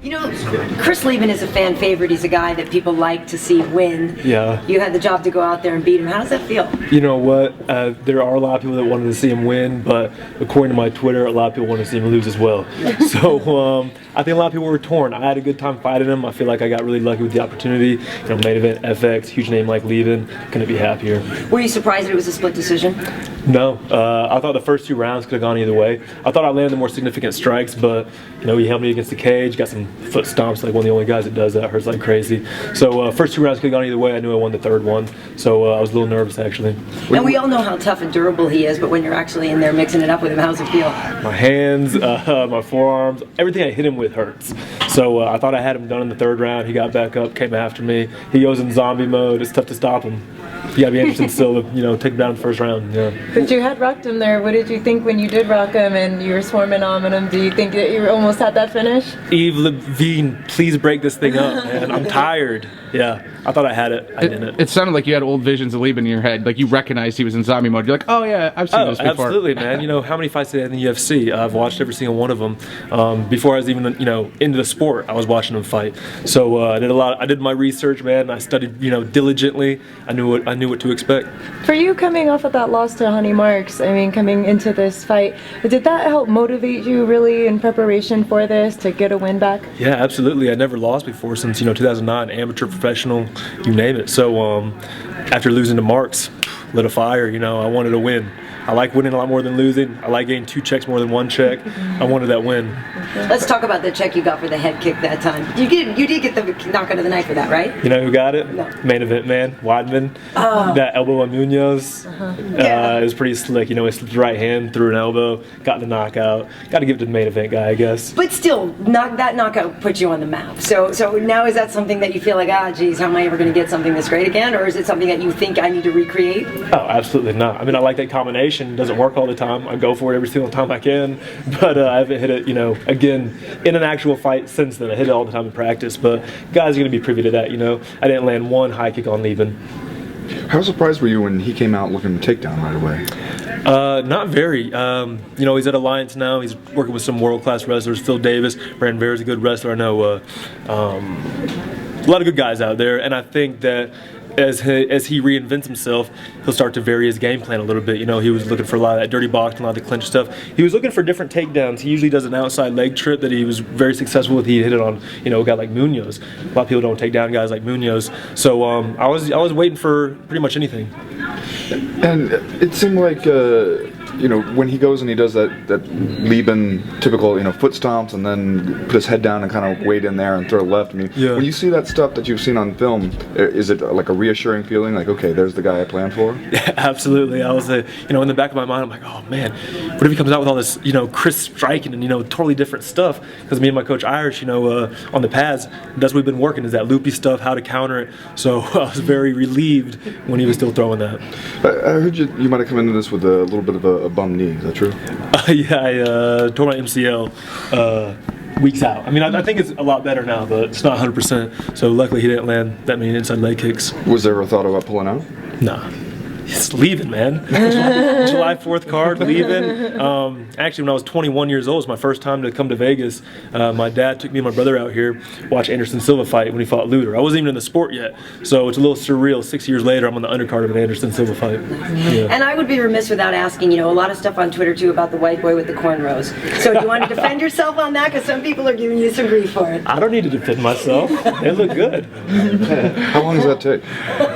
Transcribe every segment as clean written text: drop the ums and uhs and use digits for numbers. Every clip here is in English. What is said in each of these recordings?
You know, Chris Lieben is a fan favorite. He's a guy that people like to see win. Yeah. You had the job to go out there and beat him. How does that feel? You know what? There are a lot of people that wanted to see him win, but according to my Twitter, a lot of people want to see him lose as well. So I think a lot of people were torn. I had a good time fighting him. I feel like I got really lucky with the opportunity. You know, main event, FX, huge name like Lieben. Couldn't be happier. Were you surprised that it was a split decision? No. I thought the first 2 rounds could have gone either way. I thought I landed the more significant strikes, but you know, he held me against the cage, got some foot stomps, like one of the only guys that does that, hurts like crazy. So first 2 rounds could have gone either way. I knew I won the 3rd one, so I was a little nervous actually. And we all know how tough and durable he is, but when you're actually in there mixing it up with him, how's it feel? My hands, my forearms, everything I hit him with hurts. So I thought I had him done in the 3rd round. He got back up, came after me. He goes in zombie mode. It's tough to stop him. You gotta be Anderson Silva, you know, take him down in the 1st round. Yeah. But you had rocked him there. What did you think when you did rock him and you were swarming on him? Do you think that you almost had that finish? Yves Levine, please break this thing up, man. I'm tired. Yeah, I thought I had it. I didn't. It sounded like you had old visions of Lieben in your head. Like you recognized he was in zombie mode. You're like, oh yeah, I've seen this before. Absolutely, man. You know, how many fights did I have in the UFC? I've watched every single one of them. Before I was even, you know, into the sport, I was watching them fight. So I did a lot. I did my research, man. I studied, you know, diligently. I knew what to expect. For you, coming off of that loss to Honey Marks, I mean, coming into this fight, did that help motivate you really in preparation for this to get a win back? Yeah, absolutely. I never lost before since, you know, 2009, amateur, professional, you name it. So after losing to Marks, lit a fire. You know, I wanted to win. I like winning a lot more than losing. I like getting 2 checks more than 1 check. I wanted that win. Let's talk about the check you got for the head kick that time. You did get the knockout of the night for that, right? You know who got it? No. Main event man, Weidman. That elbow on Munoz. It was pretty slick. You know, he slipped the right hand, threw an elbow, got the knockout. Got to give it to the main event guy, I guess. But still, that knockout put you on the map. So now is that something that you feel like, geez, how am I ever going to get something this great again? Or is it something that you think I need to recreate? Oh, absolutely not. I mean, I like that combination. It doesn't work all the time. I go for it every single time I can. But I haven't hit it, you know, again, in an actual fight since then. I hit it all the time in practice. But guys are going to be privy to that, you know. I didn't land 1 high kick on Lieben. How surprised were you when he came out looking to take down right away? Not very. You know, he's at Alliance now. He's working with some world-class wrestlers. Phil Davis, Brandon Vera's a good wrestler. I know a lot of good guys out there, and I think that as he reinvents himself, he'll start to vary his game plan a little bit. You know, he was looking for a lot of that dirty boxing, a lot of the clinch stuff. He was looking for different takedowns. He usually does an outside leg trip that he was very successful with. He hit it on, you know, a guy like Munoz. A lot of people don't take down guys like Munoz. So I was waiting for pretty much anything. And it seemed like you know, when he goes and he does that Lieben typical, you know, foot stomps and then put his head down and kind of wade in there and throw a left. I mean, yeah. When you see that stuff that you've seen on film, is it like a reassuring feeling? Like, okay, there's the guy I planned for? Yeah, absolutely. I was, you know, in the back of my mind, I'm like, oh man, what if he comes out with all this, you know, crisp striking and, you know, totally different stuff? Because me and my coach Irish, you know, on the pads, that's what we've been working, is that loopy stuff, how to counter it. So I was very relieved when he was still throwing that. I heard you might have come into this with a little bit of a bum knee. Is that true? Yeah, I tore my MCL weeks out. I mean, I think it's a lot better now, but it's not 100%. So luckily he didn't land that many inside leg kicks. Was there a thought about pulling out? Nah. It's leaving, man. July 4th card, leaving. Actually, when I was 21 years old, it was my first time to come to Vegas. My dad took me and my brother out here, watch Anderson Silva fight when he fought Luder. I wasn't even in the sport yet, so it's a little surreal. 6 years later, I'm on the undercard of an Anderson Silva fight. Yeah. And I would be remiss without asking, you know, a lot of stuff on Twitter too about the white boy with the cornrows. So do you want to defend yourself on that? Because some people are giving you some grief for it. I don't need to defend myself. They look good. How long does that take?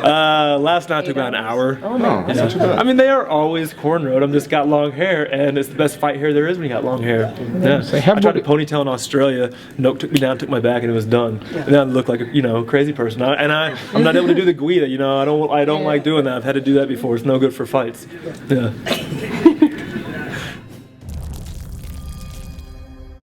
Last night took about an hour. Oh, no. That's not too bad. I mean, they are always cornrowed. I'm just got long hair, and it's the best fight hair there is when you got long hair. Yeah. I tried to ponytail in Australia. Nope, took me down, took my back, and it was done. And then I looked like a, you know, crazy person. I'm not able to do the guida. You know, I don't like doing that. I've had to do that before. It's no good for fights. Yeah.